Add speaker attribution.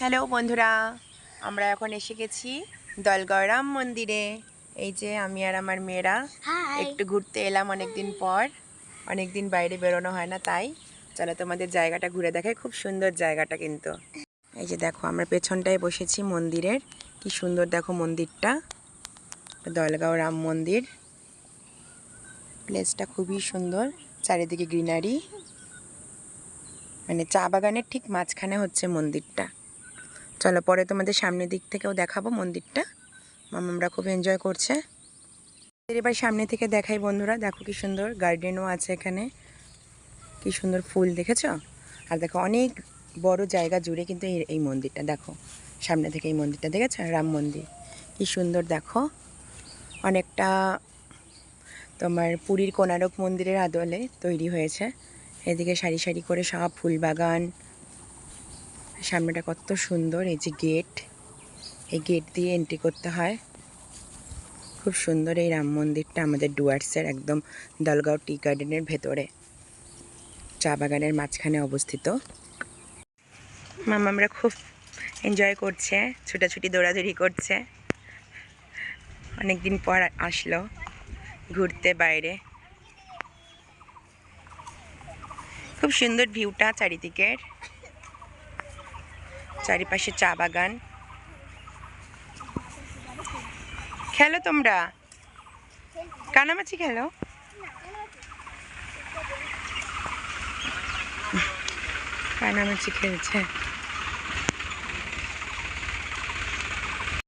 Speaker 1: Hello বন্ধুরা, আমরা এখন এসে গেছি দলগাঁও রাম মন্দিরে। এই যে আমি আর আমার মেয়েরা একটু ঘুরতে এলাম অনেক দিন বাইরে বেরোনো হয় না, তাই চলো তোমাদের জায়গাটা ঘুরে দেখাই। খুব সুন্দর জায়গাটা কিন্তু। এই যে দেখো, আমরা পেছনটায় বসেছি মন্দিরের। কি সুন্দর দেখো মন্দিরটা, দলগাঁও রাম মন্দির। প্লেসটা খুবই সুন্দর, চারিদিকে গ্রিনারি, মানে চা বাগানের ঠিক মাঝখানে হচ্ছে মন্দিরটা। চলো পরে তোমাদের সামনের দিক থেকেও দেখাবো মন্দিরটা। মামামরা খুব এনজয় করছে। এবার সামনে থেকে দেখাই বন্ধুরা, দেখো কি সুন্দর গার্ডেনও আছে এখানে। কি সুন্দর ফুল দেখেছ? আর দেখো অনেক বড় জায়গা জুড়ে কিন্তু এই মন্দিরটা। দেখো সামনে থেকে এই মন্দিরটা দেখেছ, রাম মন্দির। কি সুন্দর দেখো, অনেকটা তোমার পুরীর কোণারক মন্দিরের আদলে তৈরি হয়েছে। এদিকে সারি সারি করে সব ফুল বাগান, সামনেটা কত সুন্দর। এই যে গেট, এই গেট দিয়ে এন্ট্রি করতে হয়। খুব সুন্দর এই রাম মন্দিরটা আমাদের ডুয়ার্সের একদম দলগাঁও টি গার্ডেনের ভেতরে, চা বাগানের মাঝখানে অবস্থিত। মামামরা খুব এনজয় করছে, ছুটাছুটি দৌড়াদৌড়ি করছে। অনেকদিন পর আসলো ঘুরতে বাইরে। খুব সুন্দর ভিউটা চারিদিকের, চারিপাশে চা বাগান। খেলো তোমরা, কানামাছি খেলো। কানামাছি খেলছে।